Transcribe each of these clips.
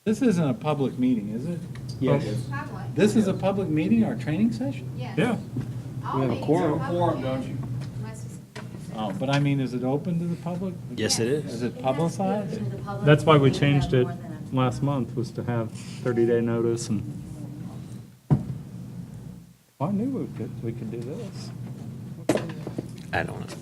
This isn't a public meeting, is it? Yes. Public. This is a public meeting, our training session? Yes. Yeah. All We have a meetings quorum. are public, Quorum, don't you? unless it's- Oh, but I mean, is it open to the public? Yes, it Is is. it publicized? That's why we changed it last month, was to have 30-day notice and. I knew we could do this. I don't know.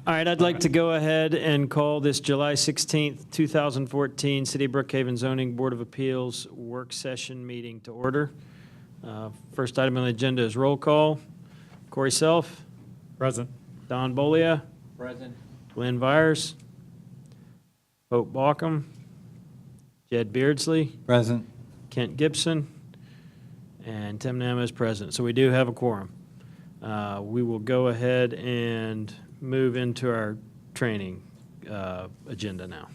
All right, I'd like to go ahead and call this July 16th, 2014 City of Brookhaven Zoning Board of Appeals Work Session Meeting to order. First item on the agenda is roll call. Corey Self, Present. Don Bolia, Present. Glenn Byers, Hope Baucom, Jed Beardsley, Present. Kent Gibson, and Tim Nama is present. So we do have a quorum. We will go ahead and move into our training agenda now.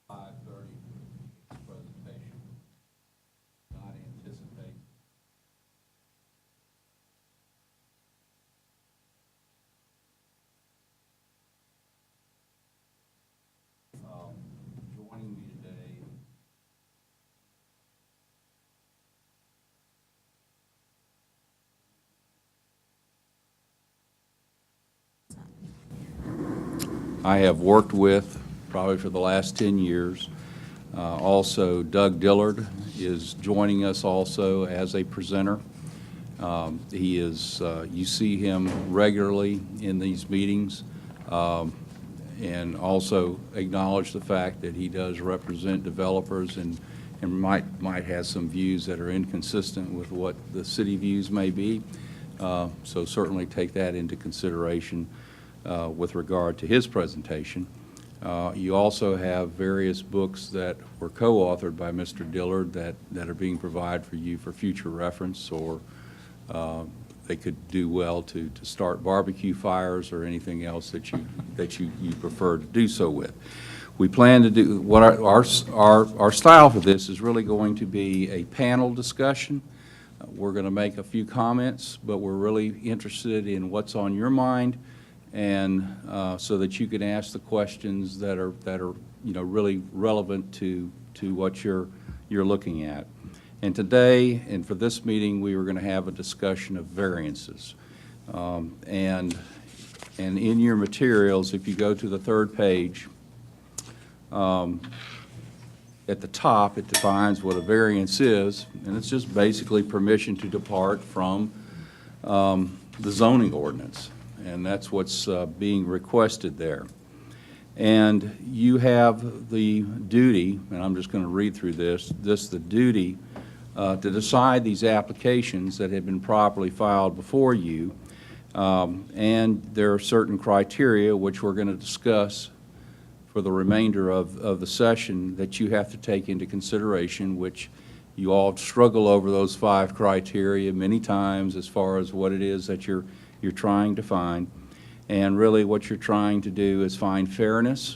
5:30 presentation. Not anticipate. Joining me today. I have worked with, probably for the last 10 years. Also, Doug Dillard is joining us also as a presenter. He is, you see him regularly in these meetings, and also acknowledge the fact that he does represent developers and might have some views that are inconsistent with what the city views may be. So certainly take that into consideration with regard to his presentation. You also have various books that were co-authored by Mr. Dillard that are being provided for you for future reference, or they could do well to start barbecue fires or anything else that you prefer to do so with. We plan to do, what our style for this is really going to be a panel discussion. We're going to make a few comments, but we're really interested in what's on your mind, and so that you can ask the questions that are really relevant to what you're looking at. And today, and for this meeting, we were going to have a discussion of variances. And in your materials, if you go to the third page, at the top, it defines what a variance is, and it's just basically permission to depart from the zoning ordinance. And that's what's being requested there. And you have the duty, and I'm just going to read through the duty to decide these applications that have been properly filed before you. And there are certain criteria which we're going to discuss for the remainder of the session that you have to take into consideration, which you all struggle over those 5 criteria many times as far as what it is that you're trying to find. And really what you're trying to do is find fairness.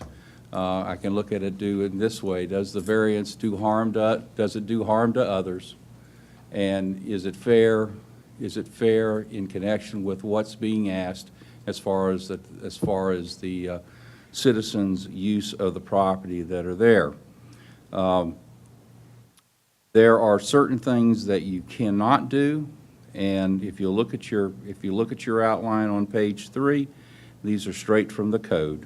I can look at it this way. Does the variance do harm does it do harm to others? And is it fair? Is it fair in connection with what's being asked as far as the citizens' use of the property that are there? There are certain things that you cannot do, and if you look at your outline on page 3, these are straight from the code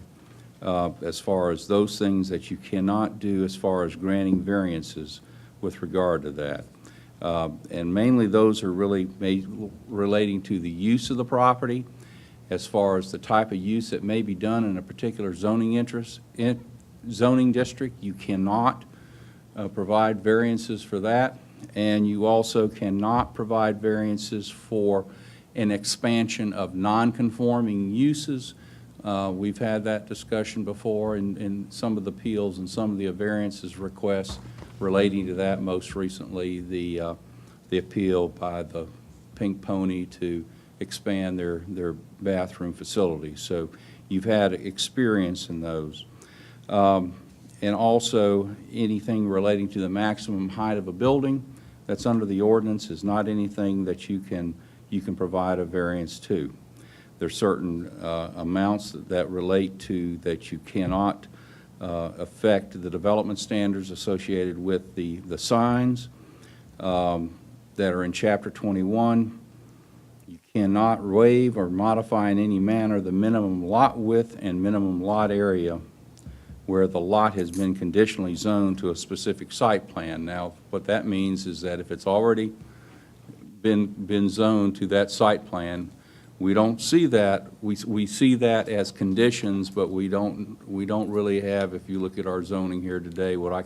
as far as those things that you cannot do as far as granting variances with regard to that. And mainly those are really relating to the use of the property, as far as the type of use that may be done in a particular zoning district. You cannot provide variances for that, and you also cannot provide variances for an expansion of non-conforming uses. We've had that discussion before in some of the appeals and some of the variances requests relating to that. Most recently, the appeal by the Pink Pony to expand their bathroom facilities. So you've had experience in those. And also anything relating to the maximum height of a building that's under the ordinance is not anything that you can provide a variance to. There's certain amounts that relate to that you cannot affect the development standards associated with the signs that are in Chapter 21. You cannot waive or modify in any manner the minimum lot width and minimum lot area where the lot has been conditionally zoned to a specific site plan. Now, what that means is that if it's already been zoned to that site plan, we don't see that. We see that as conditions, but we don't really have, if you look at our zoning here today, what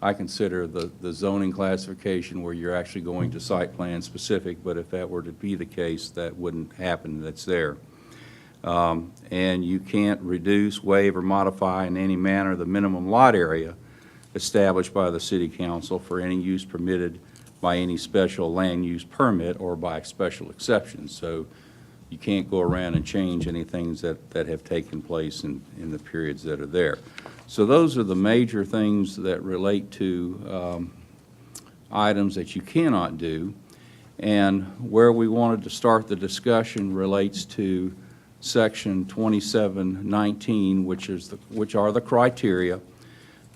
I consider the zoning classification where you're actually going to site plan specific, but if that were to be the case, that wouldn't happen. That's there. And you can't reduce, waive, or modify in any manner the minimum lot area established by the city council for any use permitted by any special land use permit or by special exceptions. So you can't go around and change any things that have taken place in the periods that are there. So those are the major things that relate to items that you cannot do. And where we wanted to start the discussion relates to Section 2719, which are the criteria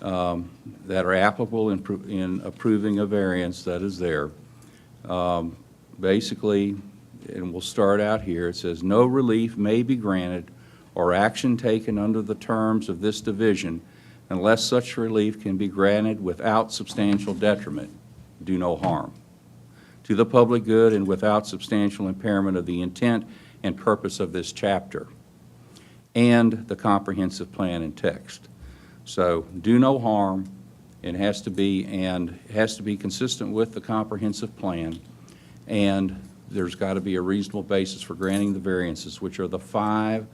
that are applicable in approving a variance that is there. Basically, and we'll start out here, it says, no relief may be granted or action taken under the terms of this division unless such relief can be granted without substantial detriment, do no harm, to the public good and without substantial impairment of the intent and purpose of this chapter and the comprehensive plan and text. So do no harm, it has to be consistent with the comprehensive plan, and there's got to be a reasonable basis for granting the variances, which are the 5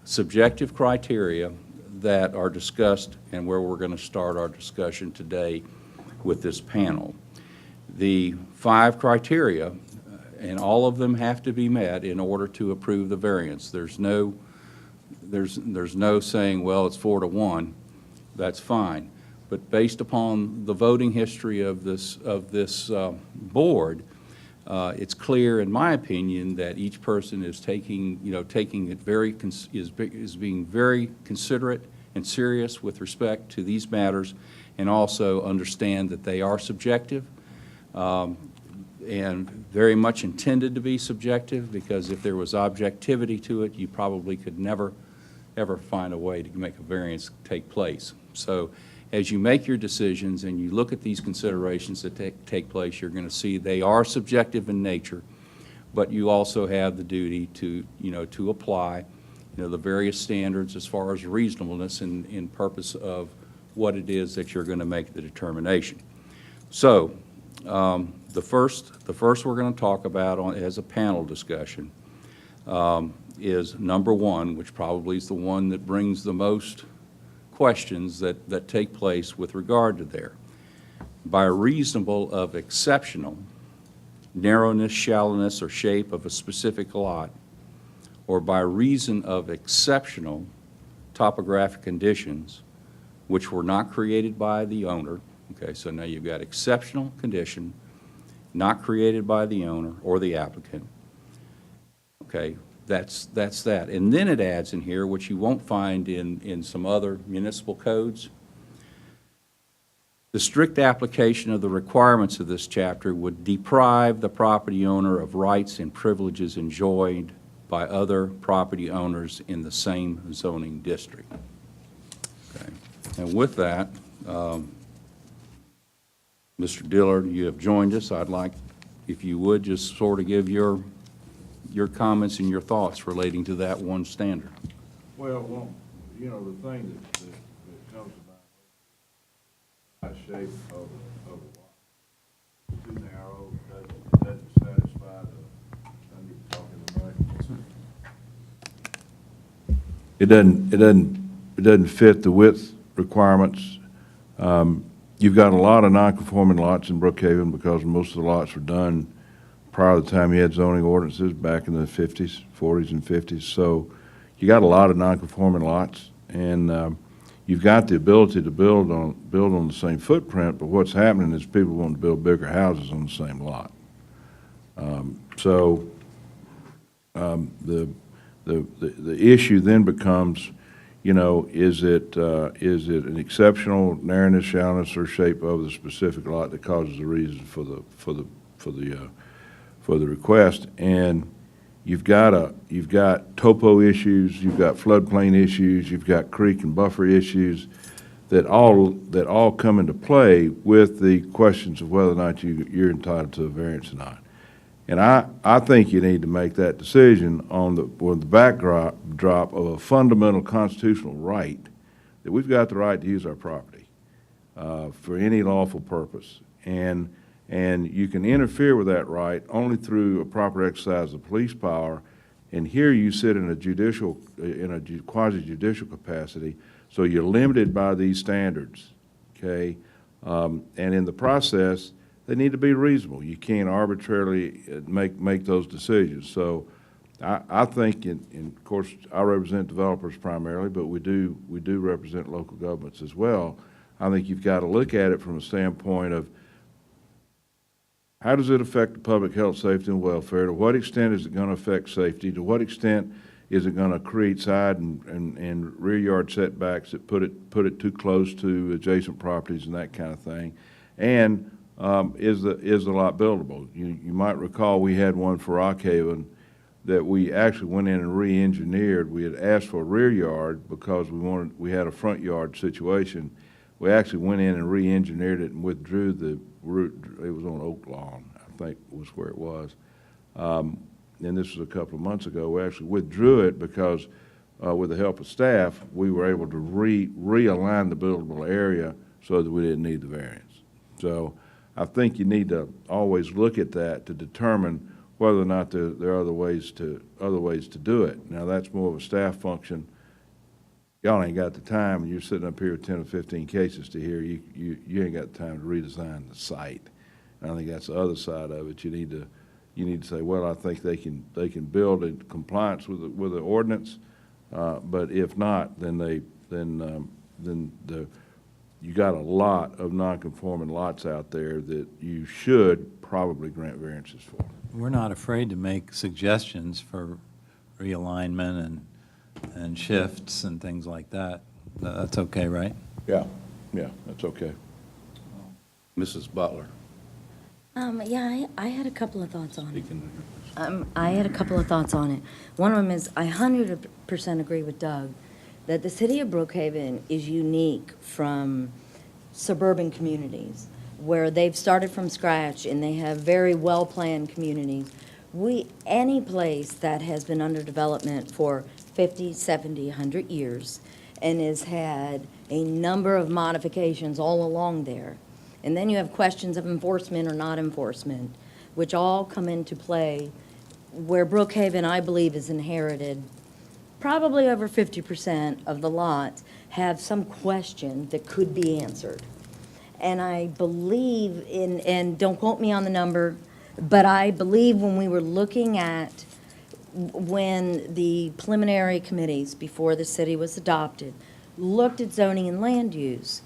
subjective criteria that are discussed and where we're going to start our discussion today with this panel. The 5 criteria, and all of them have to be met in order to approve the variance. There's no saying, well, it's 4-1. That's fine. But based upon the voting history of this board, it's clear, in my opinion, that each person is taking it very is being very considerate and serious with respect to these matters, and also understand that they are subjective. And very much intended to be subjective, because if there was objectivity to it, you probably could never, ever find a way to make a variance take place. So as you make your decisions and you look at these considerations that take place, you're going to see they are subjective in nature, but you also have the duty to, to apply, the various standards as far as reasonableness in purpose of what it is that you're going to make the determination. So the first we're going to talk about as a panel discussion is number 1, which probably is the one that brings the most questions that take place with regard to there. By reasonable of exceptional narrowness, shallowness, or shape of a specific lot, or by reason of exceptional topographic conditions which were not created by the owner. Okay, so now you've got exceptional condition not created by the owner or the applicant. Okay, that's that. And then it adds in here, which you won't find in some other municipal codes, the strict application of the requirements of this chapter would deprive the property owner of rights and privileges enjoyed by other property owners in the same zoning district. Okay. And with that, Mr. Dillard, you have joined us. I'd like, if you would, just sort of give your comments and your thoughts relating to that one standard. Well, the thing that comes about shape of a lot. Too narrow, doesn't satisfy the, I need to talk in the mic. It doesn't fit the width requirements. You've got a lot of non-conforming lots in Brookhaven because most of the lots were done prior to the time you had zoning ordinances back in the 40s and 50s. So you got a lot of non-conforming lots, and you've got the ability to build on the same footprint, but what's happening is people want to build bigger houses on the same lot. The the issue then becomes, you know, is it an exceptional narrowness, shallowness, or shape of the specific lot that causes the reason for the request? And you've got topo issues, you've got floodplain issues, you've got creek and buffer issues that all come into play with the questions of whether or not you're entitled to a variance or not. And I think you need to make that decision on the backdrop of a fundamental constitutional right that we've got the right to use our property for any lawful purpose. And you can interfere with that right only through a proper exercise of police power. And here you sit in a quasi-judicial capacity, so you're limited by these standards, okay? And in the process, they need to be reasonable. You can't arbitrarily make those decisions. So I think, and of course, I represent developers primarily, but we do represent local governments as well. I think you've got to look at it from a standpoint of how does it affect the public health, safety, and welfare? To what extent is it going to affect safety? To what extent is it going to create side and rear yard setbacks that put it too close to adjacent properties and that kind of thing? And is the lot buildable? You might recall we had one for Brookhaven that we actually went in and re-engineered. We had asked for a rear yard because we had a front yard situation. We actually went in and re-engineered it and withdrew the route. It was on Oak Lawn, I think was where it was. And this was a couple of months ago. We actually withdrew it because with the help of staff, we were able to realign the buildable area so that we didn't need the variance. So I think you need to always look at that to determine whether or not there are other ways to do it. Now, that's more of a staff function. Y'all ain't got the time, and you're sitting up here with 10 or 15 cases to hear. You ain't got the time to redesign the site. And I think that's the other side of it. You need to say, well, I think they can build in compliance with the ordinance, but if not, then you got a lot of non-conforming lots out there that you should probably grant variances for. We're not afraid to make suggestions for realignment and shifts and things like that. That's okay, right? Yeah, that's okay. Mrs. Butler. Yeah, I had a couple of thoughts on it. I had a couple of thoughts on it. One of them is I 100% agree with Doug that the city of Brookhaven is unique from suburban communities where they've started from scratch and they have very well-planned communities. Any place that has been under development for 50, 70, 100 years and has had a number of modifications all along there. And then you have questions of enforcement or not enforcement, which all come into play where Brookhaven, I believe, is inherited. Probably over 50% of the lots have some question that could be answered. And I believe and don't quote me on the number, but I believe when we were looking at when the preliminary committees before the city was adopted looked at zoning and land use,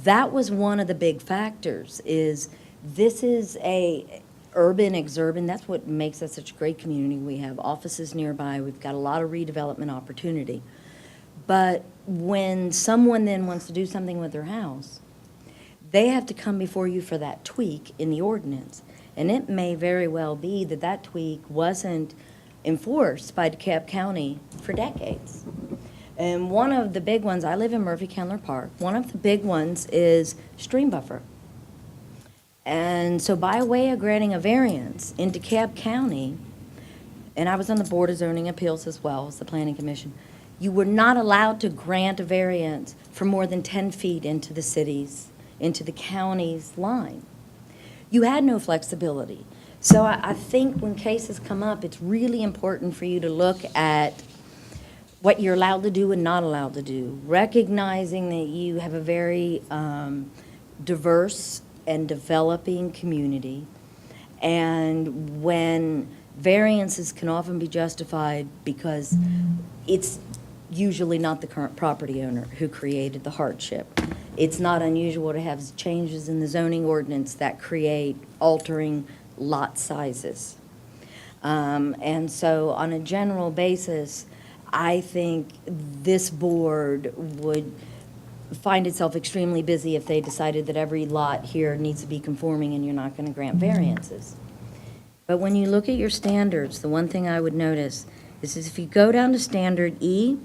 that was one of the big factors. Is this is a urban, exurban, that's what makes us such a great community. We have offices nearby, we've got a lot of redevelopment opportunity. But when someone then wants to do something with their house, they have to come before you for that tweak in the ordinance. And it may very well be that that tweak wasn't enforced by DeKalb County for decades. And one of the big ones, I live in Murphy-Kendler Park, one of the big ones is stream buffer. And so by way of granting a variance in DeKalb County, and I was on the Board of Zoning Appeals as well as the Planning Commission, you were not allowed to grant a variance for more than 10 feet into the county's line. You had no flexibility. So I think when cases come up, it's really important for you to look at what you're allowed to do and not allowed to do, recognizing that you have a very diverse and developing community, and when variances can often be justified because it's usually not the current property owner who created the hardship. It's not unusual to have changes in the zoning ordinance that create altering lot sizes. And so on a general basis, I think this board would find itself extremely busy if they decided that every lot here needs to be conforming and you're not going to grant variances. But when you look at your standards, the one thing I would notice is if you go down to standard E,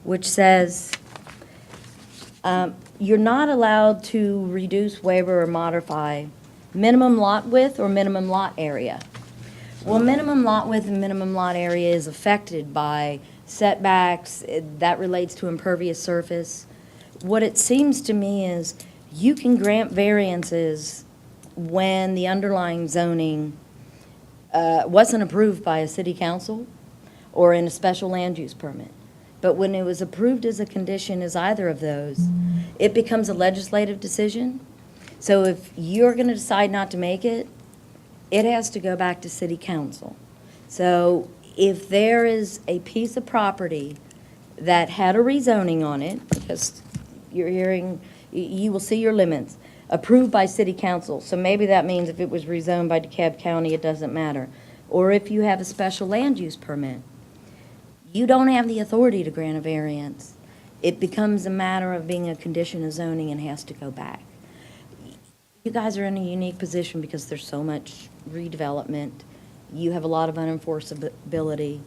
which says you're not allowed to reduce, waiver, or modify minimum lot width or minimum lot area. Well, minimum lot width and minimum lot area is affected by setbacks. That relates to impervious surface. What it seems to me is you can grant variances when the underlying zoning wasn't approved by a city council or in a special land use permit. But when it was approved as a condition as either of those, it becomes a legislative decision. So if you're going to decide not to make it, it has to go back to city council. So if there is a piece of property that had a rezoning on it, because you're hearing, you will see your limits, approved by city council. So maybe that means if it was rezoned by DeKalb County, it doesn't matter. Or if you have a special land use permit, you don't have the authority to grant a variance. It becomes a matter of being a condition of zoning and has to go back. You guys are in a unique position because there's so much redevelopment. You have a lot of unenforceability.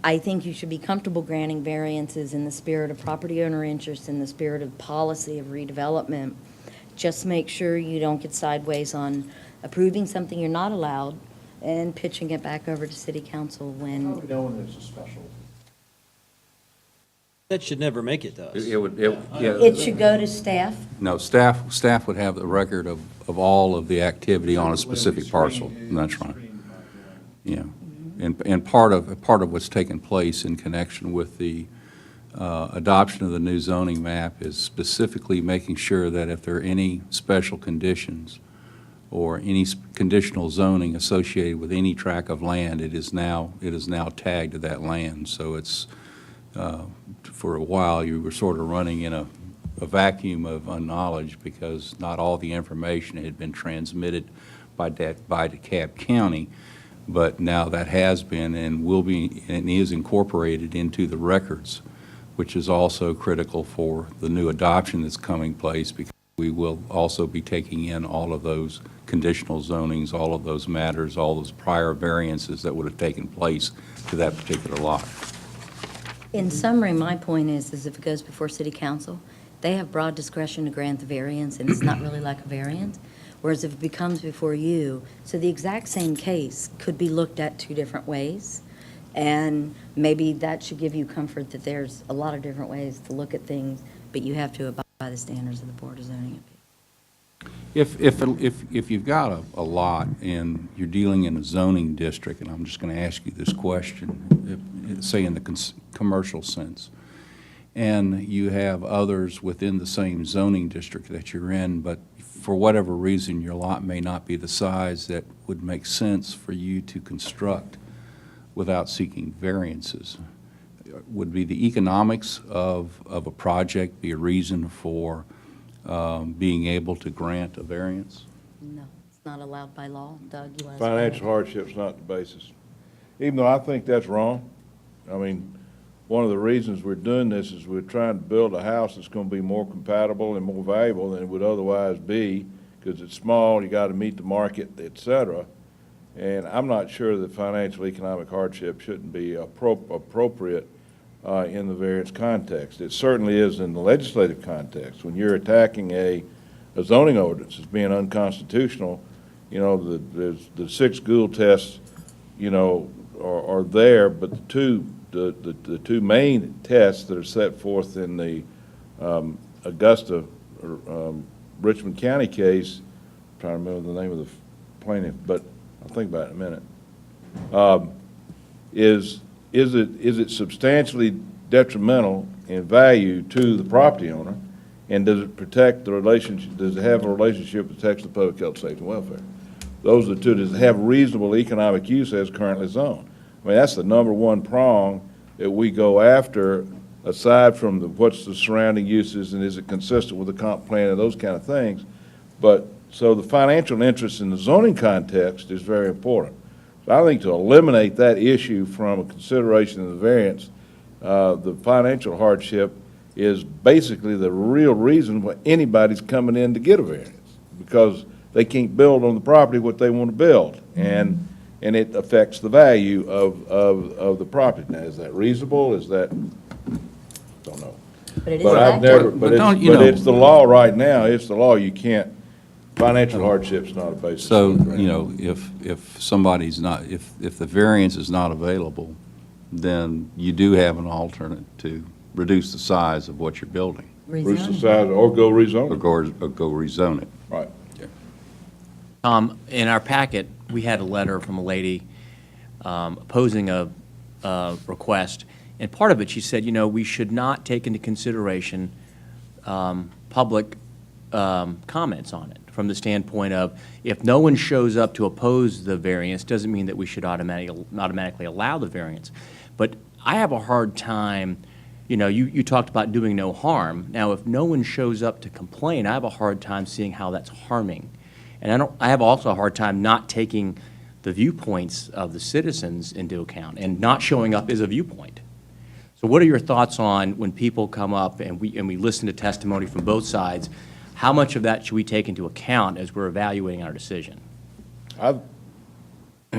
I think you should be comfortable granting variances in the spirit of property owner interest, in the spirit of policy of redevelopment. Just make sure you don't get sideways on approving something you're not allowed and pitching it back over to city council when. It's a special. That should never make it to us. It should go to staff. No, staff would have the record of all of the activity on a specific parcel. That's right. Yeah. And part of what's taken place in connection with the adoption of the new zoning map is specifically making sure that if there are any special conditions or any conditional zoning associated with any tract of land, it is now tagged to that land. So it's, for a while, you were sort of running in a vacuum of unknowledge because not all the information had been transmitted by DeKalb County, but now that has been and will be and is incorporated into the records, which is also critical for the new adoption that's coming place because we will also be taking in all of those conditional zonings, all of those matters, all those prior variances that would have taken place to that particular lot. In summary, my point is if it goes before city council, they have broad discretion to grant the variance, and it's not really like a variance. Whereas if it becomes before you, so the exact same case could be looked at two different ways, and maybe that should give you comfort that there's a lot of different ways to look at things, but you have to abide by the standards of the Board of Zoning Appeals. If you've got a lot and you're dealing in a zoning district, and I'm just going to ask you this question, say in the commercial sense, and you have others within the same zoning district that you're in, but for whatever reason, your lot may not be the size that would make sense for you to construct without seeking variances. Would be the economics of a project be a reason for being able to grant a variance? No, it's not allowed by law. Doug, you want to? Financial hardship's not the basis. Even though I think that's wrong. I mean, one of the reasons we're doing this is we're trying to build a house that's going to be more compatible and more valuable than it would otherwise be because it's small, you got to meet the market, et cetera. And I'm not sure that financial economic hardship shouldn't be appropriate in the variance context. It certainly is in the legislative context. When you're attacking a zoning ordinance as being unconstitutional, you know, the 6 Gould tests, you know, are there, but the two main tests that are set forth in the Augusta Richmond County case, I'm trying to remember the name of the plaintiff, but I'll think about it in a minute, is it substantially detrimental in value to the property owner, and does it protect the relationship, does it have a relationship that protects the public health, safety, and welfare? Those are the two. Does it have reasonable economic use as currently zoned? I mean, that's the number one prong that we go after, aside from what's the surrounding uses and is it consistent with the comp plan and those kind of things. But so the financial interest in the zoning context is very important. So I think to eliminate that issue from a consideration of the variance the financial hardship is basically the real reason why anybody's coming in to get a variance, because they can't build on the property what they want to build, and it affects the value of the property. Now, is that reasonable? Is that, don't know. But it is But I've effective. never, But don't, you know- it's the law right now, it's the law, you can't, financial hardship's not a basis. So, for a you variance. know, if somebody's not, if the variance is not available, then you do have an alternate to reduce the size of what you're building, Reduce the Rezone. size, or go or rezone it. go rezone it. Right. In our packet, we had a letter from a lady opposing a request, and part of it, she said, you know, we should not take into consideration public comments on it, from the standpoint of, if no one shows up to oppose the variance, doesn't mean that we should automatically allow the variance. But I have a hard time, you know, you talked about doing no harm. Now, if no one shows up to complain, I have a hard time seeing how that's harming. And I have also a hard time not taking the viewpoints of the citizens into account, and not showing up is a viewpoint. So what are your thoughts on when people come up and we listen to testimony from both sides? How much of that should we take into account as we're evaluating our decision? You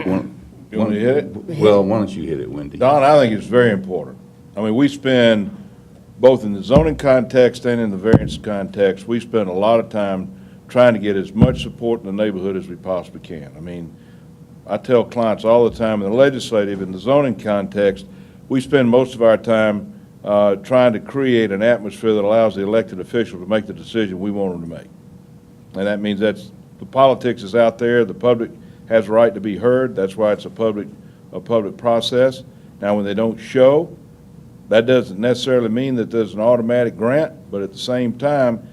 want me to hit it? Well, why don't you hit it, Wendy? Don, I think it's very important. I mean, we spend, both in the zoning context and in the variance context, we spend a lot of time trying to get as much support in the neighborhood as we possibly can. I mean, I tell clients all the time, in the legislative, in the zoning context, we spend most of our time trying to create an atmosphere that allows the elected official to make the decision we want them to make. And that means the politics is out there, the public has a right to be heard, that's why it's a public process. Now, when they don't show, that doesn't necessarily mean that there's an automatic grant, but at the same time,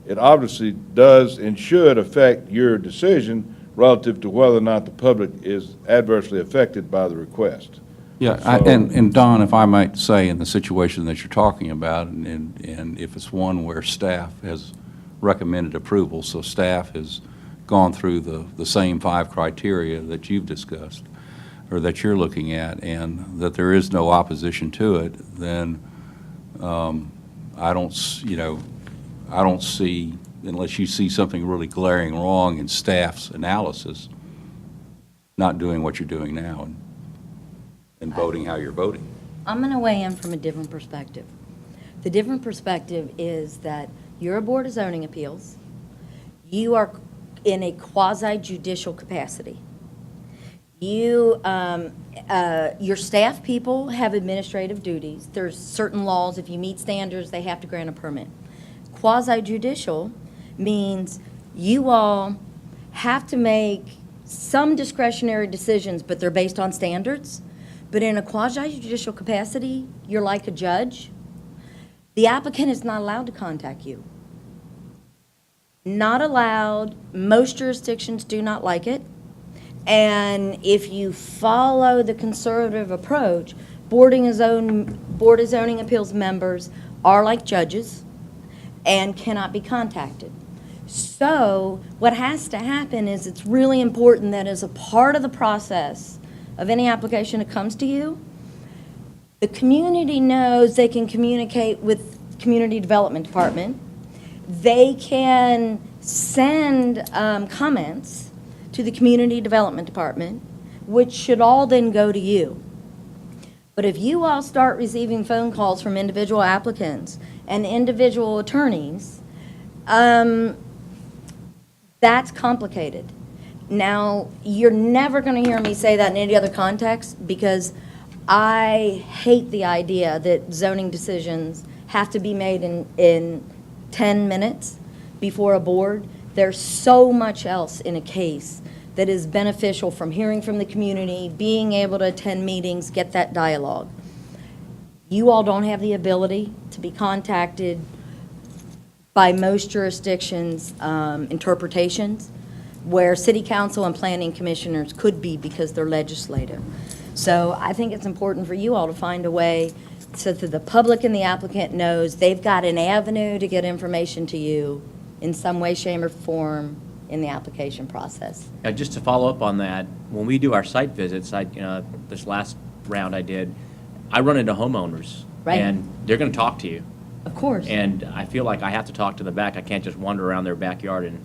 it obviously does and should affect your decision relative to whether or not the public is adversely affected by the request. Yeah, So- and Don, if I might say, in the situation that you're talking about, and if it's one where staff has recommended approval, so staff has gone through the same 5 criteria that you've discussed, or that you're looking at, and that there is no opposition to it, then I don't see, unless you see something really glaring wrong in staff's analysis, not doing what you're doing now and voting how you're voting. I'm going to weigh in from a different perspective. The different perspective is that you're a Board of Zoning Appeals. You are in a quasi-judicial capacity. Your staff people have administrative duties. There's certain laws, if you meet standards, they have to grant a permit. Quasi-judicial means you all have to make some discretionary decisions, but they're based on standards. But in a quasi-judicial capacity, you're like a judge. The applicant is not allowed to contact you. Not allowed. Most jurisdictions do not like it. And if you follow the conservative approach, Board of Zoning Appeals members are like judges and cannot be contacted. So what has to happen is, it's really important that as a part of the process of any application that comes to you, the community knows they can communicate with Community Development Department. They can send comments to the Community Development Department, which should all then go to you. But if you all start receiving phone calls from individual applicants and individual attorneys, that's complicated. Now, you're never going to hear me say that in any other context, because I hate the idea that zoning decisions have to be made in 10 minutes before a board. There's so much else in a case that is beneficial, from hearing from the community, being able to attend meetings, get that dialogue. You all don't have the ability to be contacted by most jurisdictions' interpretations, where city council and planning commissioners could be, because they're legislative. So I think it's important for you all to find a way so that the public and the applicant knows they've got an avenue to get information to you in some way, shape, or form in the application process. Just to follow up on that, when we do our site visits, this last round I did, I run into homeowners. Right. And they're going to talk to you. Of course. And I feel like I have to talk to the back. I can't just wander around their backyard and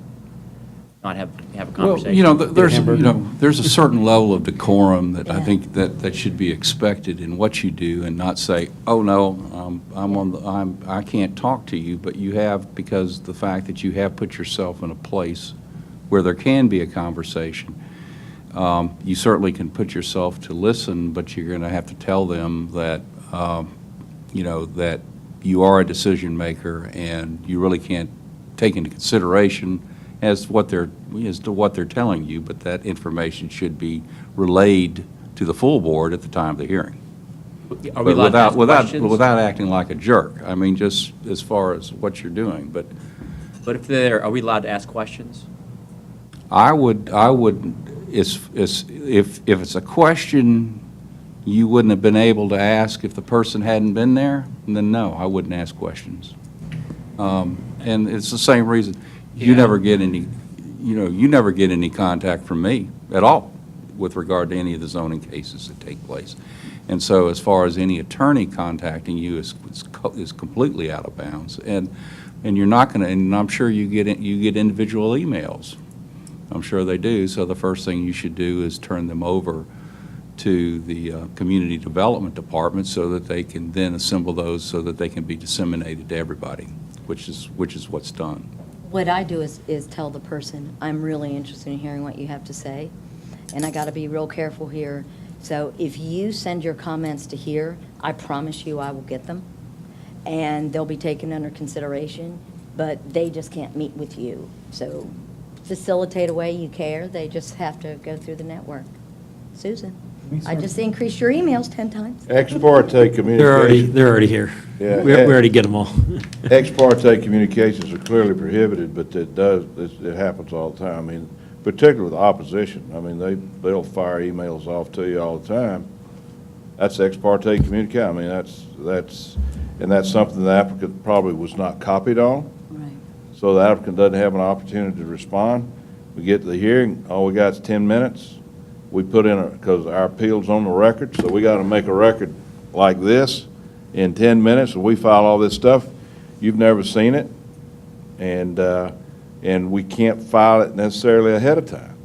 not have a conversation. Well, there's a certain level of decorum that I think that should be expected in what you do, and not say, oh, no, I can't talk to you, but you have, because the fact that you have put yourself in a place where there can be a conversation. You certainly can put yourself to listen, but you're going to have to tell them that, that you are a decision maker, and you really can't take into consideration as to what they're telling you, but that information should be relayed to the full board at the time of the hearing. Are we allowed to ask questions? Without acting like a jerk. I mean, just as far as what you're doing, but But if they're, are we allowed to ask questions? I would, if it's a question you wouldn't have been able to ask if the person hadn't been there, then no, I wouldn't ask questions. And it's the same reason, you never get any, you never get any contact from me at all with regard to any of the zoning cases that take place. And so as far as any attorney contacting you is completely out of bounds. And you're not going to, and I'm sure you get individual emails. I'm sure they do. So the first thing you should do is turn them over to the Community Development Department so that they can then assemble those so that they can be disseminated to everybody, which is what's done. What I do is tell the person, I'm really interested in hearing what you have to say, and I got to be real careful here. So if you send your comments to here, I promise you I will get them, and they'll be taken under consideration, but they just can't meet with you. So facilitate a way you care. They just have to go through the network. Susan, I just increased your emails 10 times. Ex parte communications. They're already here. Yeah, We already get them all. Ex parte communications are clearly prohibited, but it happens all the time. I mean, particularly with opposition. I mean, they'll fire emails off to you all the time. That's ex parte communication. I mean, that's something the applicant probably was not copied on. Right. So the applicant doesn't have an opportunity to respond. We get to the hearing, all we got is 10 minutes. We put in, because our appeal's on the record, so we got to make a record like this in 10 minutes, and we file all this stuff. You've never seen it, and we can't file it necessarily ahead of time.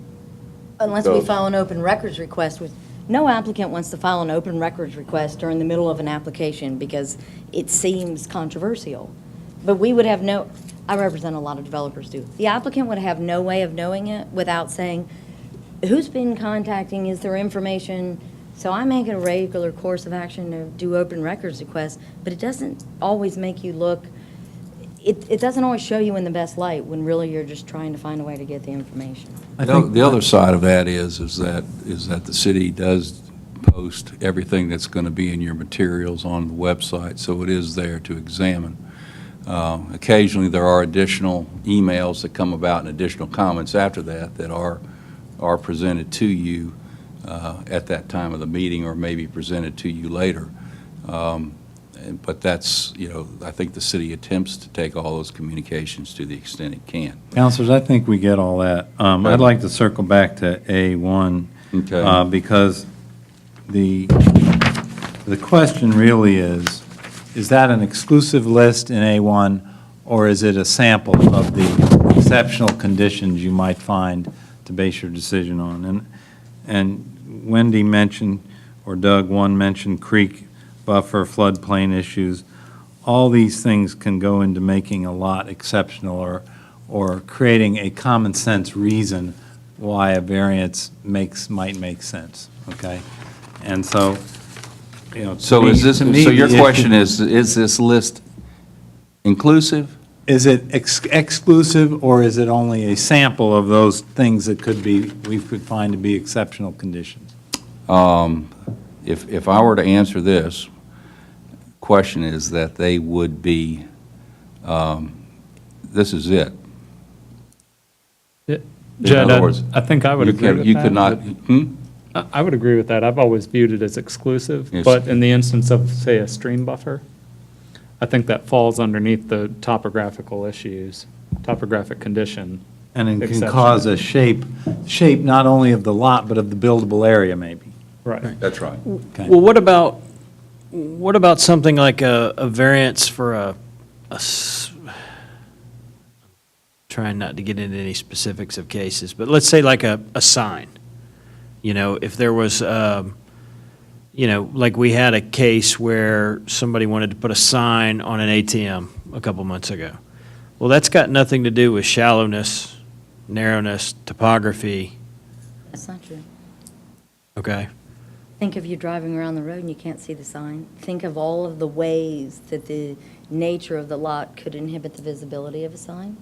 Unless we Because- file an open records request with, no applicant wants to file an open records request during the middle of an application because it seems controversial. But we would have no, I represent a lot of developers do. The applicant would have no way of knowing it without saying, who's been contacting, is there information? So I make it a regular course of action to do open records requests, but it doesn't always make you look, it doesn't always show you in the best light when really you're just trying to find a way to get the information. The other side of that is that the city does post everything that's going to be in your materials on the website, so it is there to examine. Occasionally, there are additional emails that come about and additional comments after that are presented to you at that time of the meeting, or maybe presented to you later. But that's, I think the city attempts to take all those communications to the extent it can. Counselors, I think we get all that. I'd like to circle back to A1. Okay. Because the question really is that an exclusive list in A1, or is it a sample of the exceptional conditions you might find to base your decision on? And Wendy mentioned, or Doug, one mentioned creek buffer, floodplain issues. All these things can go into making a lot exceptional, or creating a common sense reason why a variance might make sense, okay? And so, So your question is this list inclusive? Is it exclusive, or is it only a sample of those things that we could find to be exceptional conditions? If I were to answer this, question is that they would be, this is it. Jed, other words, I think I would agree with that. You could not, I would agree with that. I've always viewed it as exclusive, Yes. but in the instance of, say, a stream buffer, I think that falls underneath the topographical issues, topographic condition. And it can exception. cause a shape not only of the lot, but of the buildable area, maybe. Right. That's right. Okay. Well, what about What about something like a variance for trying not to get into any specifics of cases, but let's say like a sign. You know, if there was, like we had a case where somebody wanted to put a sign on an ATM a couple months ago. Well, that's got nothing to do with shallowness, narrowness, topography, That's not true. okay? Think of you driving around the road and you can't see the sign. Think of all of the ways that the nature of the lot could inhibit the visibility of a sign.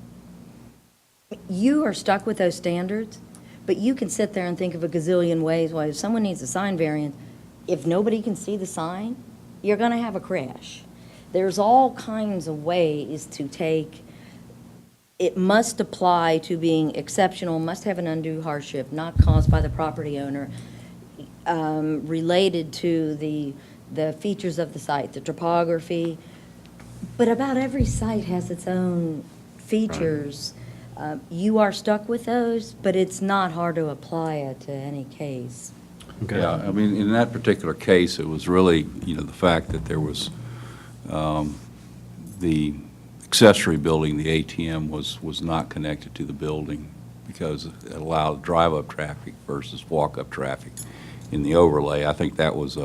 You are stuck with those standards, but you can sit there and think of a gazillion ways why if someone needs a sign variance, if nobody can see the sign, you're going to have a crash. There's all kinds of ways to take, it must apply to being exceptional, must have an undue hardship, not caused by the property owner, related to the features of the site, the topography. But about every site has its own features. You are stuck with those, but it's not hard to apply it to any case. Okay. Yeah, I mean, in that particular case, it was really, the fact that there was, the accessory building, the ATM, was not connected to the building because it allowed drive-up traffic versus walk-up traffic in the overlay. I think that was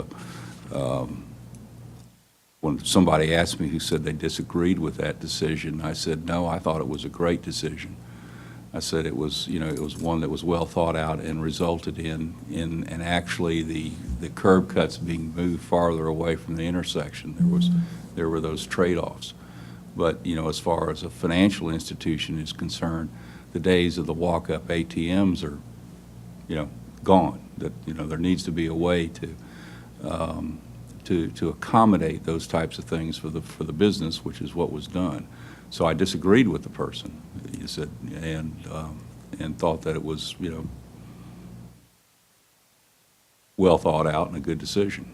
when somebody asked me who said they disagreed with that decision, I said, no, I thought it was a great decision. I said it was, it was one that was well thought out and resulted in and actually the curb cuts being moved farther away from the intersection. There were those trade-offs. But, as far as a financial institution is concerned, the days of the walk-up ATMs are, gone. That, there needs to be a way to accommodate those types of things for the business, which is what was done. So I disagreed with the person, you said, and thought that it was, well thought out and a good decision.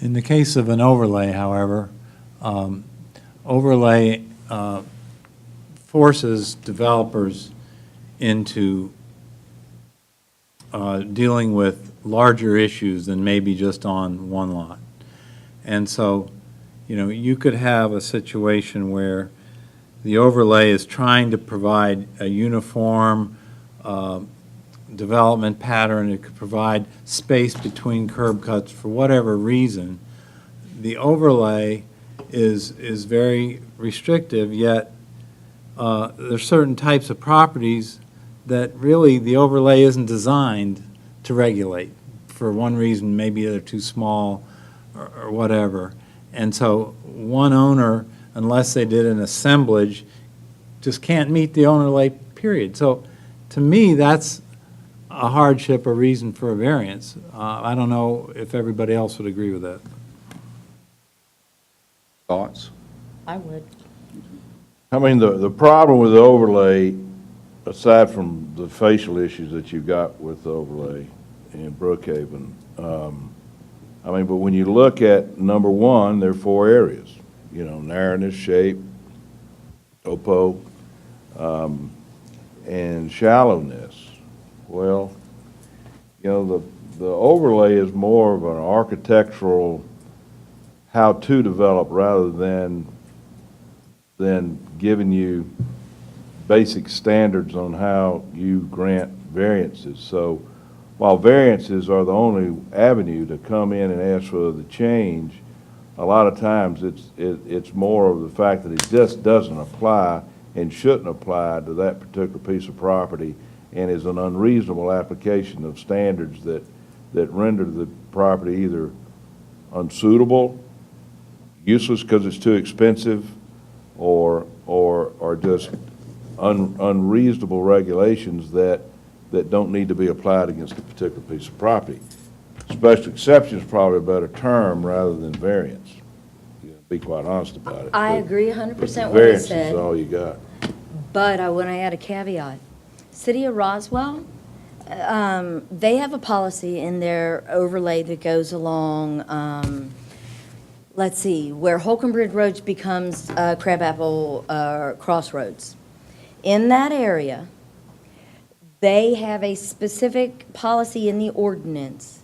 In the case of an overlay, however, overlay forces developers into dealing with larger issues than maybe just on one lot. And so, you could have a situation where the overlay is trying to provide a uniform development pattern. It could provide space between curb cuts for whatever reason. The overlay is very restrictive, yet there's certain types of properties that really the overlay isn't designed to regulate. For one reason, maybe they're too small or whatever. And so one owner, unless they did an assemblage, just can't meet the overlay period. So to me, that's a hardship, a reason for a variance. I don't know if everybody else would agree with that. Thoughts? I would. I mean, the problem with the overlay, aside from the facial issues that you've got with the overlay in Brookhaven, but when you look at number one, there are 4 areas, narrowness, shape, topo, and shallowness. Well, the overlay is more of an architectural how to develop rather than giving you basic standards on how you grant variances. So while variances are the only avenue to come in and ask for the change, a lot of times it's more of the fact that it just doesn't apply and shouldn't apply to that particular piece of property and is an unreasonable application of standards that render the property either unsuitable, useless because it's too expensive, or just unreasonable regulations that don't need to be applied against a particular piece of property. Special exception is probably a better term rather than variance. Be quite honest about it. I But- agree 100% but what you variance said. is all you got. But I want to add a caveat. City of Roswell, they have a policy in their overlay that goes along, let's see, where Holcomb Bridge Road becomes Crabapple Crossroads. In that area, they have a specific policy in the ordinance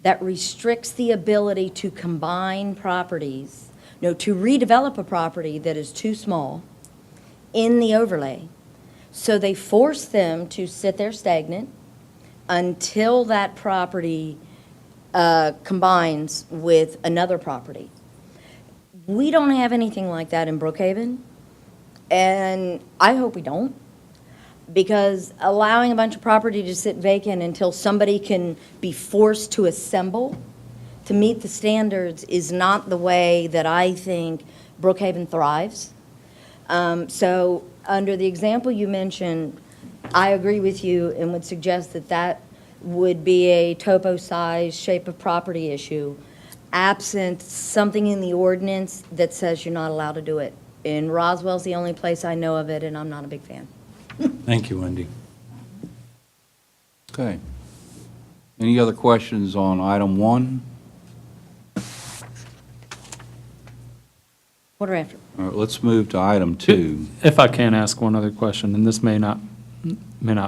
that restricts the ability to combine properties, no, to redevelop a property that is too small in the overlay. So they force them to sit there stagnant until that property combines with another property. We don't have anything like that in Brookhaven, and I hope we don't, because allowing a bunch of property to sit vacant until somebody can be forced to assemble to meet the standards is not the way that I think Brookhaven thrives. So under the example you mentioned, I agree with you and would suggest that that would be a topo size, shape of property issue, absent something in the ordinance that says you're not allowed to do it. And Roswell's the only place I know of it, and I'm not a big fan. Thank you, Wendy. Okay. Any other questions on item 1? Order after. All right, let's move to item 2. If I can ask one other question, and this may not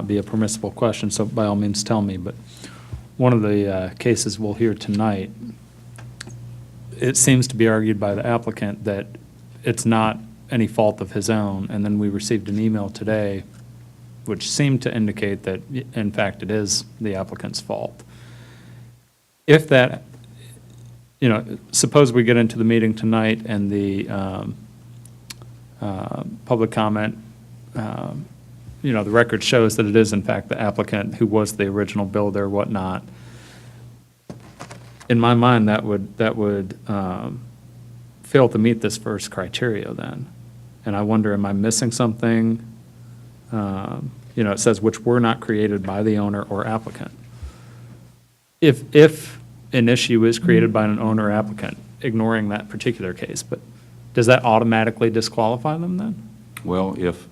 be a permissible question, so by all means tell me, but one of the cases we'll hear tonight, it seems to be argued by the applicant that it's not any fault of his own, and then we received an email today which seemed to indicate that, in fact, it is the applicant's fault. If that, suppose we get into the meeting tonight and the public comment, the record shows that it is in fact the applicant who was the original builder, whatnot. In my mind, that would fail to meet this first criteria then. And I wonder, am I missing something? It says which were not created by the owner or applicant. If an issue is created by an owner or applicant, ignoring that particular case, but does that automatically disqualify them then? Well, if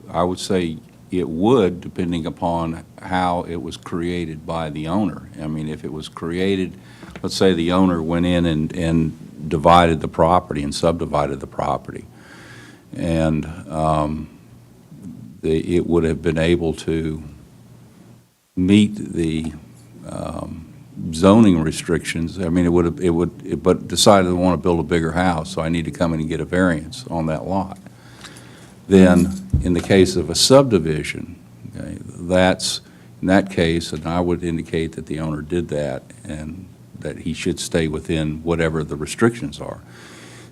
I would say it would, depending upon how it was created by the owner. I mean, if it was created, let's say the owner went in and divided the property and subdivided the property, and it would have been able to meet the zoning restrictions. I mean, but decided they want to build a bigger house, so I need to come in and get a variance on that lot. Then, in the case of a subdivision, okay, that's, in that case, and I would indicate that the owner did that and that he should stay within whatever the restrictions are.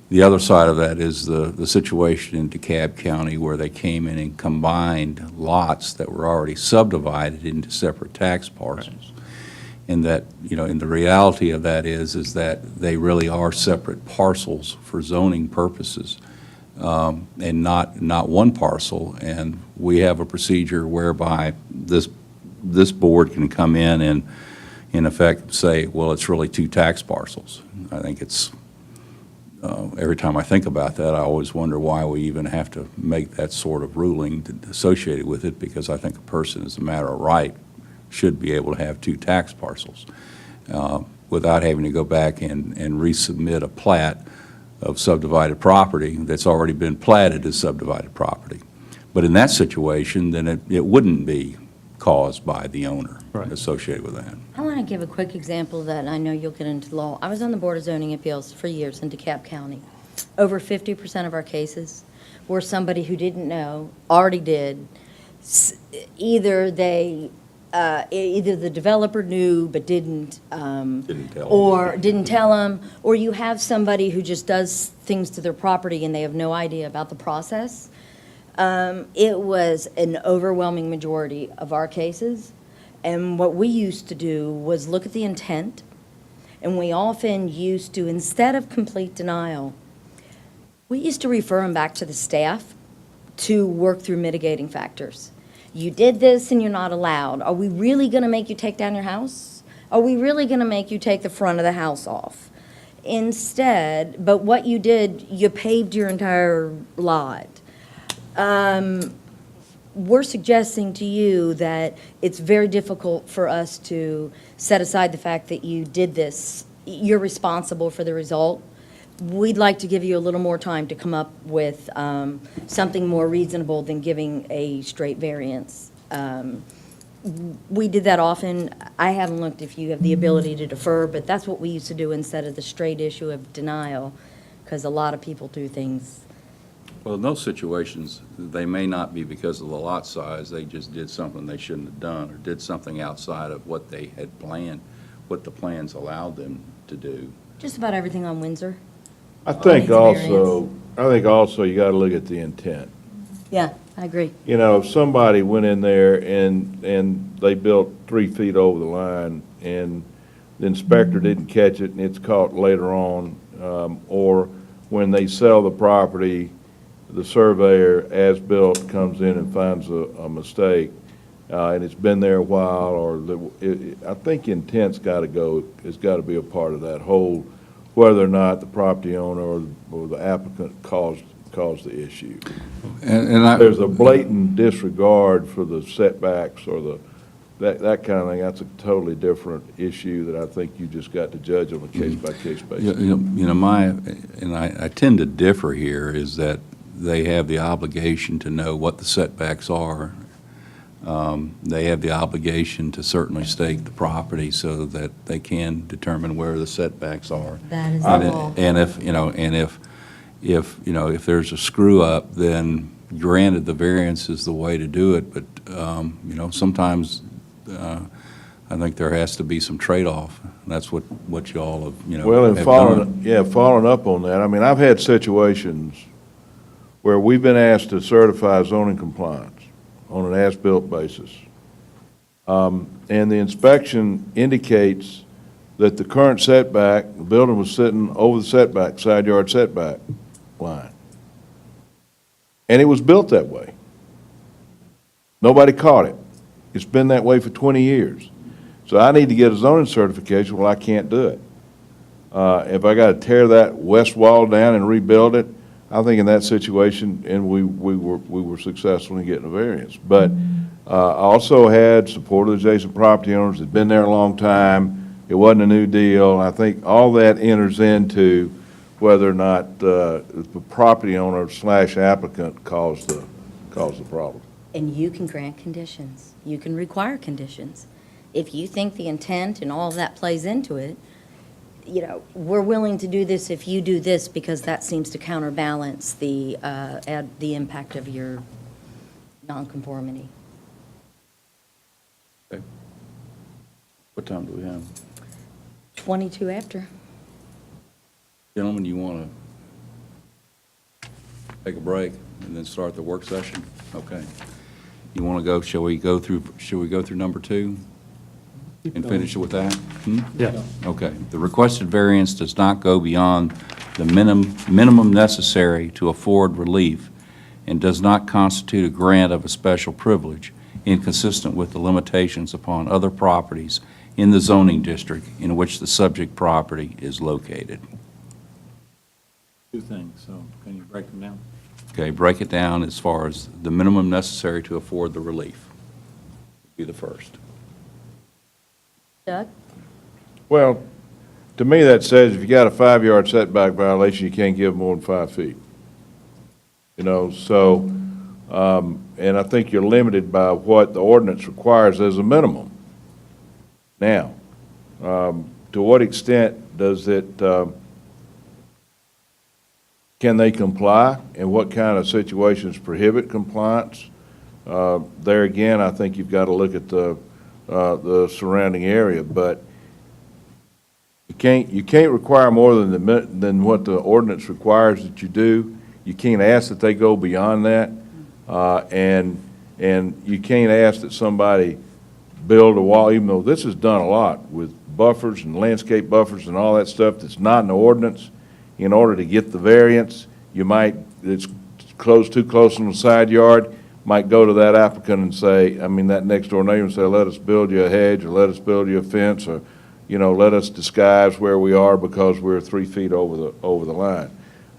The other side of that is the situation in DeKalb County where they came in and combined lots that were already subdivided into separate tax parcels. And that, and the reality of that is that they really are separate parcels for zoning purposes. And not one parcel, and we have a procedure whereby this board can come in and, in effect, say, well, it's really 2 tax parcels. I think it's, every time I think about that, I always wonder why we even have to make that sort of ruling associated with it, because I think a person, as a matter of right, should be able to have 2 tax parcels without having to go back and resubmit a plat of subdivided property that's already been platted as subdivided property. But in that situation, then it wouldn't be caused by the owner associated with that. I want to give a quick example of that, and I know you'll get into the law. I was on the Board of Zoning Appeals for years in DeKalb County. Over 50% of our cases were somebody who didn't know, already did. Either the developer knew but didn't tell them, or you have somebody who just does things to their property and they have no idea about the process. It was an overwhelming majority of our cases, and what we used to do was look at the intent, and we often used to, instead of complete denial, we used to refer them back to the staff to work through mitigating factors. You did this and you're not allowed. Are we really going to make you take down your house? Are we really going to make you take the front of the house off? Instead, but what you did, you paved your entire lot. We're suggesting to you that it's very difficult for us to set aside the fact that you did this. You're responsible for the result. We'd like to give you a little more time to come up with something more reasonable than giving a straight variance. we did that often. I haven't looked if you have the ability to defer, but that's what we used to do instead of the straight issue of denial, because a lot of people do things. Well, in those situations, they may not be because of the lot size, they just did something they shouldn't have done, or did something outside of what they had planned, what the plans allowed them to do. Just about everything on Windsor. I think needs a also you gotta look at the intent. Yeah, I agree. You know, if somebody went in there and they built 3 feet over the line, and the inspector didn't catch it, and it's caught later on, or when they sell the property, the surveyor, as built, comes in and finds a mistake, and it's been there a while, or I think intent's gotta go, it's gotta be a part of that whole, whether or not the property owner or the applicant caused the issue. And There's a blatant disregard for the setbacks or that kind of thing. That's a totally different issue that I think you just got to judge on a case-by-case basis. I tend to differ here, is that they have the obligation to know what the setbacks are. They have the obligation to certainly stake the property so that they can determine where the setbacks are. That is the law. And if there's a screw-up, then granted, the variance is the way to do it, but, sometimes I think there has to be some trade-off. And that's what you all have, Well, and have following done. up on that, I mean, I've had situations where we've been asked to certify zoning compliance on an as-built basis. And the inspection indicates that the current setback, the building was sitting over the setback, side yard setback line. And it was built that way. Nobody caught it. It's been that way for 20 years. So I need to get a zoning certification. Well, I can't do it. If I got to tear that west wall down and rebuild it, I think in that situation, and we were successful in getting a variance. But I also had support of the adjacent property owners. It'd been there a long time. It wasn't a new deal. I think all that enters into whether or not the property owner / applicant caused the problem. And you can grant conditions. You can require conditions. If you think the intent and all of that plays into it, we're willing to do this if you do this, because that seems to counterbalance the impact of your nonconformity. Okay. What time do we have? 22 after. Gentlemen, you want to take a break and then start the work session? Okay. You want to go, shall we go through number 2 and finish it with that? Yeah. Okay. The requested variance does not go beyond the minimum necessary to afford relief and does not constitute a grant of a special privilege inconsistent with the limitations upon other properties in the zoning district in which the subject property is located. 2 things, so can you break them down? Okay, break it down as far as the minimum necessary to afford the relief. Be the first. Doug? Well, to me, that says if you got a 5-yard setback violation, you can't give more than 5 feet. So, and I think you're limited by what the ordinance requires as a minimum. Now, to what extent does it, can they comply, and what kind of situations prohibit compliance? There again, I think you've got to look at the surrounding area, but you can't require more than what the ordinance requires that you do. You can't ask that they go beyond that, and you can't ask that somebody build a wall, even though this is done a lot with buffers and landscape buffers and all that stuff that's not in the ordinance. In order to get the variance, it's too close on the side yard, might go to that applicant and say, that next door neighbor and say, let us build you a hedge, or let us build you a fence, or, let us disguise where we are because we're 3 feet over the line.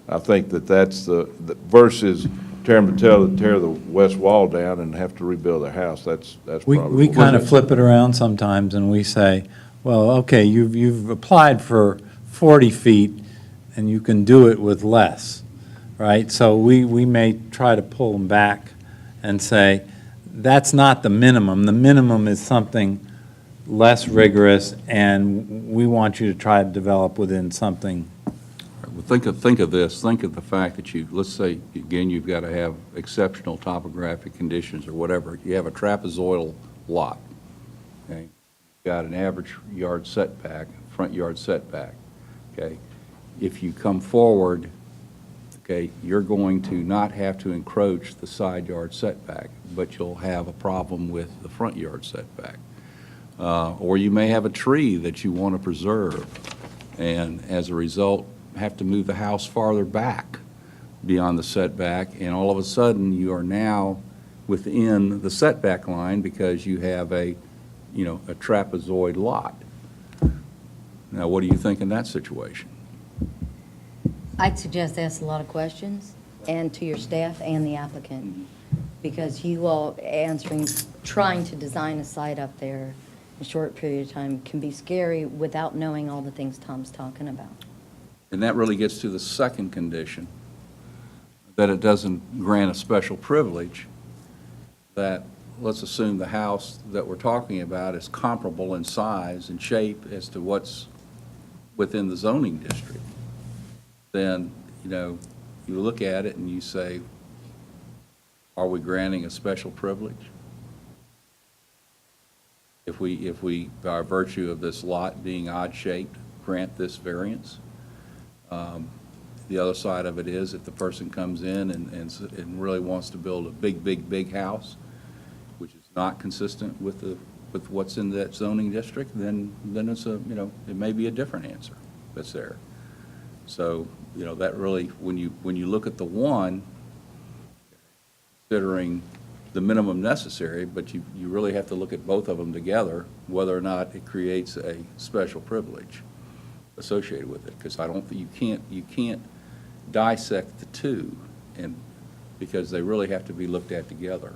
I think that's the versus tear the west wall down and have to rebuild their house. That's probably. We kind of flip it around sometimes and we say, well, okay, you've applied for 40 feet and you can do it with less, right? So we may try to pull them back and say, that's not the minimum. The minimum is something less rigorous, and we want you to try to develop within something. Well, think of this, think of the fact that let's say, again, you've got to have exceptional topographic conditions or whatever. You have a trapezoidal lot, okay? You've got an average yard setback, front yard setback, okay? If you come forward, okay, you're going to not have to encroach the side yard setback, but you'll have a problem with the front yard setback. Or you may have a tree that you want to preserve, and as a result, have to move the house farther back beyond the setback, and all of a sudden, you are now within the setback line because you have a trapezoid lot. Now, what do you think in that situation? I'd suggest ask a lot of questions, and to your staff and the applicant, because you all trying to design a site up there in a short period of time can be scary without knowing all the things Tom's talking about. And that really gets to the second condition, that it doesn't grant a special privilege, that let's assume the house that we're talking about is comparable in size and shape as to what's within the zoning district. Then, you look at it and you say, are we granting a special privilege? If we, by virtue of this lot being odd-shaped, grant this variance? The other side of it is if the person comes in and really wants to build a big house, which is not consistent with what's in that zoning district, then it's it may be a different answer that's there. So, that really, when you look at the one, considering the minimum necessary, but you really have to look at both of them together, whether or not it creates a special privilege associated with it, because you can't dissect the two, and because they really have to be looked at together.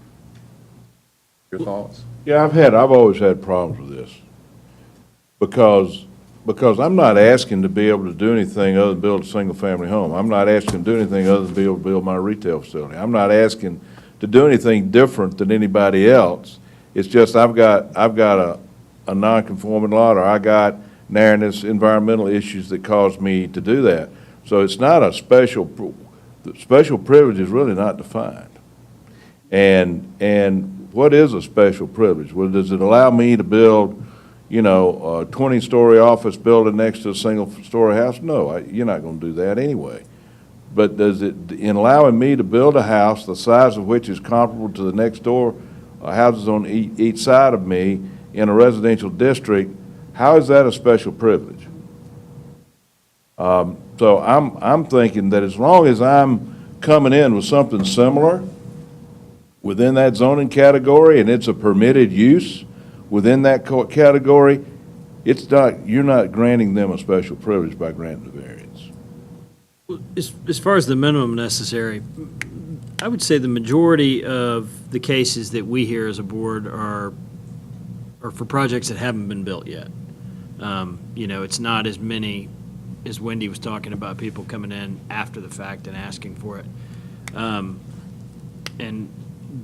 Your thoughts? Yeah, I've always had problems with this, because I'm not asking to be able to do anything other than build a single-family home. I'm not asking to do anything other than be able to build my retail facility. I'm not asking to do anything different than anybody else. It's just I've got a non-conforming lot, or I got narrowness, environmental issues that cause me to do that. So it's not a special privilege is really not defined. And what is a special privilege? Well, does it allow me to build, a 20-story office building next to a single-story house? No, you're not going to do that anyway. But does it, in allowing me to build a house the size of which is comparable to the next door houses on each side of me in a residential district, how is that a special privilege? So I'm thinking that as long as I'm coming in with something similar within that zoning category, and it's a permitted use within that category, you're not granting them a special privilege by granting the variance. As far as the minimum necessary, I would say the majority of the cases that we hear as a board are for projects that haven't been built yet. It's not as many as Wendy was talking about, people coming in after the fact and asking for it. And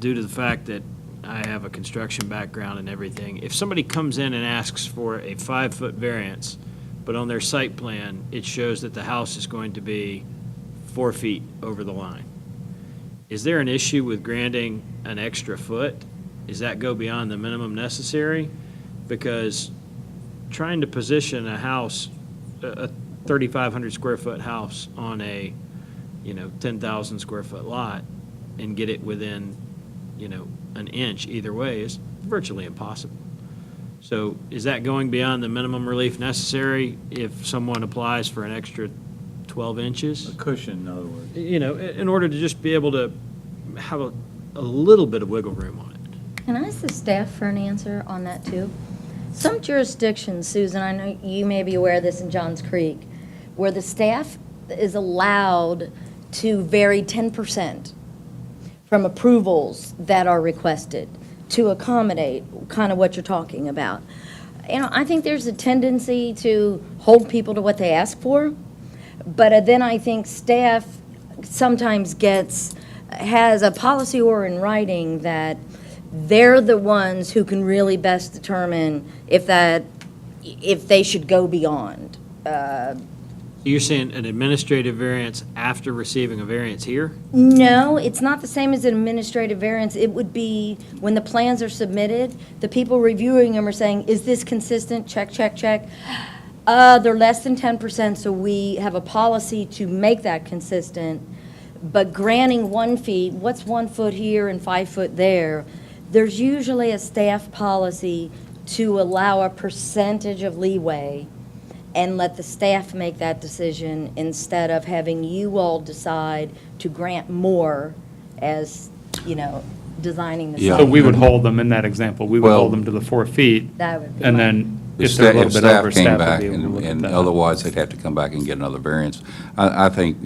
due to the fact that I have a construction background and everything, if somebody comes in and asks for a 5-foot variance, but on their site plan, it shows that the house is going to be 4 feet over the line, is there an issue with granting an extra foot? Does that go beyond the minimum necessary? Because trying to position a house, a 3,500 square foot house on a, 10,000 square foot lot and get it within, an inch either way is virtually impossible. So is that going beyond the minimum relief necessary if someone applies for an extra 12 inches? A cushion, in other words. In order to just be able to have a little bit of wiggle room on it. Can I ask the staff for an answer on that, too? Some jurisdictions, Susan, I know you may be aware of this in Johns Creek, where the staff is allowed to vary 10% from approvals that are requested to accommodate kind of what you're talking about. I think there's a tendency to hold people to what they ask for, but then I think staff sometimes has a policy or in writing that they're the ones who can really best determine if they should go beyond. You're saying an administrative variance after receiving a variance here? No, it's not the same as an administrative variance. It would be when the plans are submitted, the people reviewing them are saying, is this consistent? Check, check, check. They're less than 10%, so we have a policy to make that consistent. But granting 1 feet, what's 1 foot here and 5 foot there? There's usually a staff policy to allow a percentage of leeway and let the staff make that decision instead of having you all decide to grant more as, designing the Yeah. So site. we would hold them, in that example, we would Well- hold them to the 4 feet, That would be and my- then If if they're a little staff bit over, came staff back would be able to look at and that. otherwise they'd have to come back and get another variance. I think,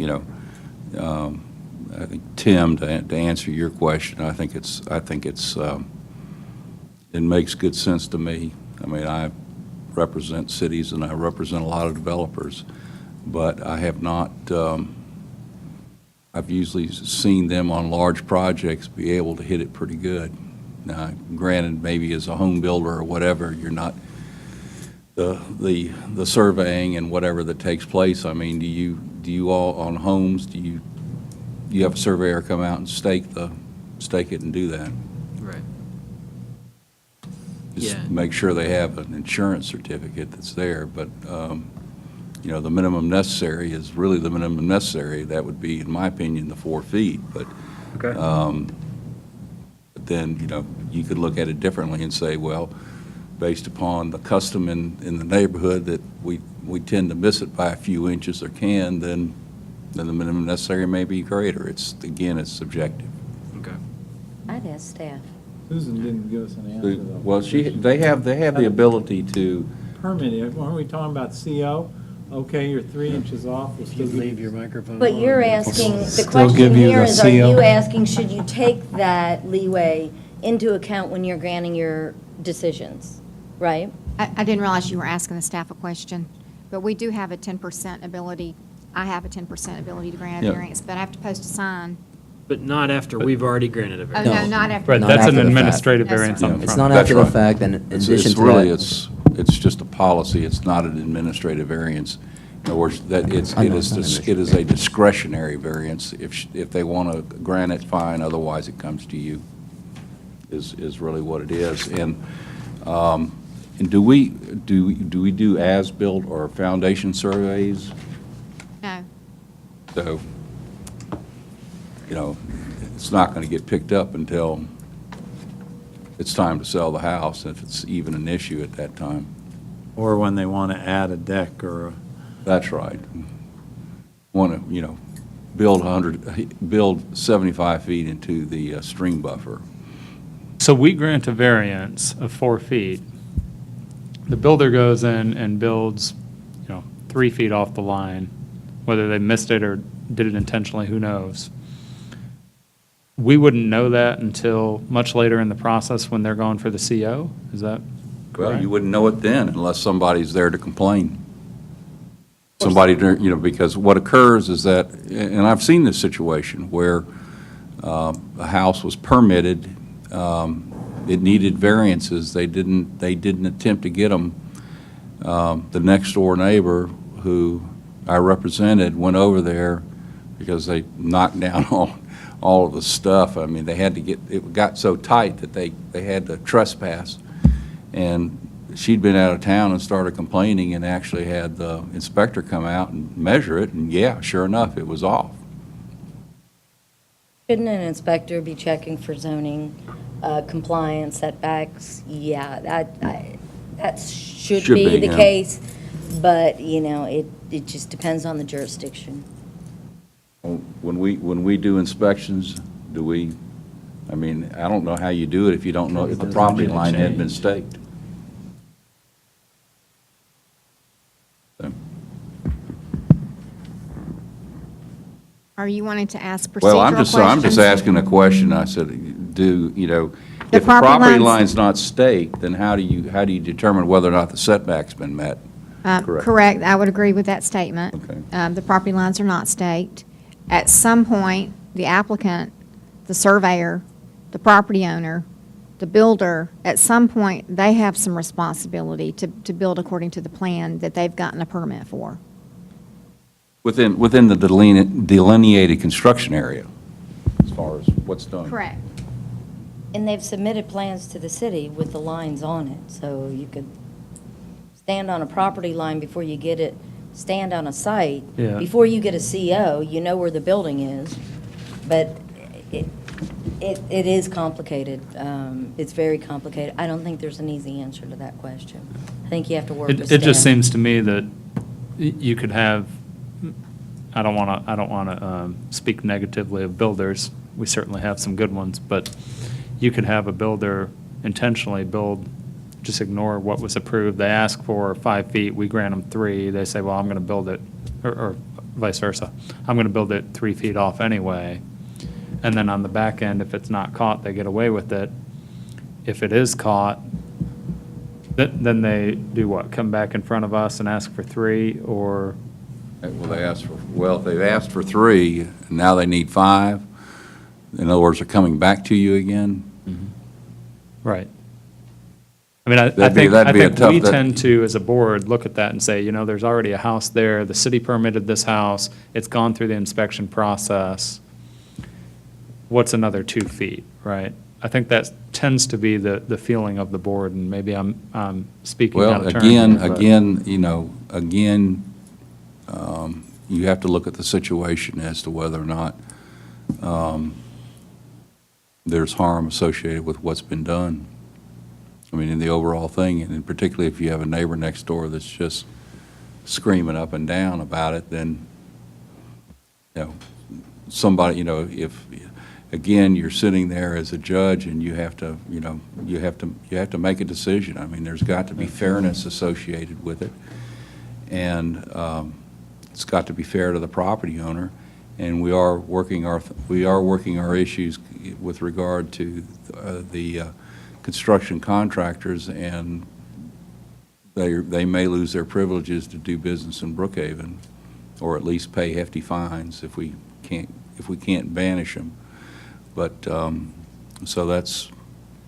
I think, Tim, to answer your question, I think it makes good sense to me. I mean, I represent cities and I represent a lot of developers, but I have not, I've usually seen them on large projects be able to hit it pretty good. Now, granted, maybe as a home builder or whatever, you're not, the surveying and whatever that takes place, I mean, do you all, on homes, do you have a surveyor come out and stake it and do that? Right. Just Yeah. make sure they have an insurance certificate that's there, but, the minimum necessary is really the minimum necessary. That would be, in my opinion, the 4 feet, but, Okay. but then, you could look at it differently and say, well, based upon the custom in the neighborhood that we tend to miss it by a few inches or can, then the minimum necessary may be greater. It's subjective. Okay. I'd ask staff. Susan didn't give us an answer, though. Well, they have the ability to, Permitting, weren't we talking about CO? Okay, you're 3 inches off, we'll still leave your microphone. But you're asking, the Still question give you here the is, are CO? you asking, should you take that leeway into account when you're granting your decisions, right? I didn't realize you were asking the staff a question, but we do have a 10% ability, I have a 10% ability to grant a Yeah. variance, but I have to post a sign. But not after we've already granted a Oh, variance. no, not after. Right, Not that's an after the fact. administrative No, sir. variance on the It's front. not after the That's right. fact, and in addition it's to really, that. it's just a policy. It's not an administrative variance. In other words, that I know it's not it is a discretionary variance. If they want to grant it, fine, otherwise it comes to you, is really what it is. And do we do as-built or foundation surveys? No. So, it's not going to get picked up until it's time to sell the house, if it's even an issue at that time. Or when they want to add a deck or a. That's right. Want to, build 75 feet into the stream buffer. So we grant a variance of 4 feet. The builder goes in and builds, 3 feet off the line. Whether they missed it or did it intentionally, who knows? We wouldn't know that until much later in the process when they're going for the CO? Is that Well, correct? you wouldn't know it then unless somebody's there to complain. Somebody, because what occurs is that, and I've seen this situation where a house was permitted, it needed variances, they didn't attempt to get them. The next door neighbor who I represented went over there because they knocked down all of the stuff. I mean, it got so tight that they had to trespass. And she'd been out of town and started complaining and actually had the inspector come out and measure it, and yeah, sure enough, it was off. Shouldn't an inspector be checking for zoning compliance, setbacks? Yeah, that should Should be be, the yeah. case, but, it just depends on the jurisdiction. When we do inspections, I don't know how you do it if you don't know if the property line had been staked. So, Are you wanting to ask procedural Well, questions? I'm just asking a question. I said, if the property property lines- line's not staked, then how do you determine whether or not the setback's been met? Correct. Correct, I would agree with that statement. Okay. The property lines are not staked. At some point, the applicant, the surveyor, the property owner, the builder, at some point, they have some responsibility to build according to the plan that they've gotten a permit for. Within the delineated construction area, as far as what's done. Correct. And they've submitted plans to the city with the lines on it, so you could stand on a property line before you get it, stand on a site. Yeah. Before you get a CO, you know where the building is, but it is complicated. It's very complicated. I don't think there's an easy answer to that question. I think you have to work with It just staff. seems to me that you could have, I don't want to speak negatively of builders. We certainly have some good ones, but you could have a builder intentionally build, just ignore what was approved. They ask for 5 feet, we grant them 3. They say, well, I'm going to build it, or vice versa. I'm going to build it 3 feet off anyway. And then on the back end, if it's not caught, they get away with it. If it is caught, then they do what? Come back in front of us and ask for 3, or? Well, if they've asked for 3, and now they need 5, in other words, they're coming back to you again. Right. I mean, I That'd be think a tough- we that- tend to, as a board, look at that and say, there's already a house there, the city permitted this house, it's gone through the inspection process. What's another 2 feet, right? I think that tends to be the feeling of the board, and maybe I'm speaking out Well, of turn here, but- you have to look at the situation as to whether or not there's harm associated with what's been done. I mean, in the overall thing, and particularly if you have a neighbor next door that's just screaming up and down about it, then, somebody, if, again, you're sitting there as a judge and you have to, you have to make a decision. I mean, there's got to be fairness associated with it. And it's got to be fair to the property owner. And we are working our issues with regard to the construction contractors, and they may lose their privileges to do business in Brookhaven, or at least pay hefty fines if we can't banish them. But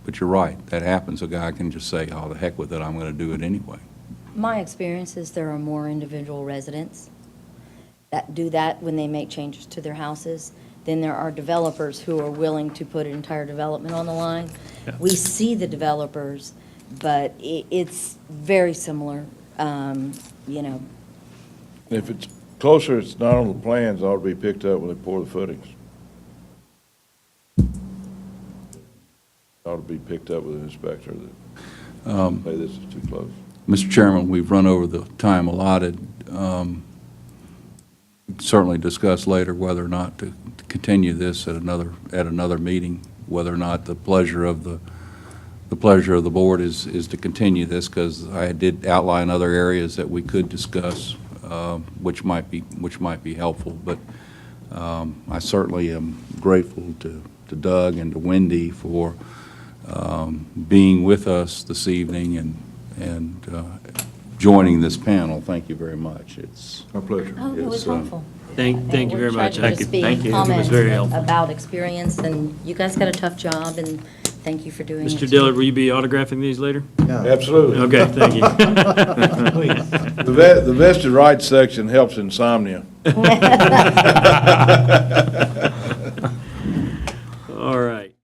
but you're right, that happens. A guy can just say, oh, the heck with it, I'm going to do it anyway. My experience is there are more individual residents that do that when they make changes to their houses than there are developers who are willing to put an entire development on the line. Yeah. We see the developers, but it's very similar, If it's closer, it's not on the plans, it ought to be picked up when they pour the footings. Ought to be picked up with an inspector that, hey, this is too close. Mr. Chairman, we've run over the time allotted. Certainly discuss later whether or not to continue this at another meeting, whether or not the pleasure of the board is to continue this, because I did outline other areas that we could discuss, which might be helpful. But I certainly am grateful to Doug and to Wendy for being with us this evening and joining this panel. Thank you very much. It's My pleasure. Oh, it was It's, helpful. Thank you very much. Thank you. Thank you. It was Comments very helpful. about experience, and you guys got a tough job, and thank you for doing it. Mr. Dillard, will you be autographing these later? Absolutely. Okay, thank you. The vested rights section helps insomnia.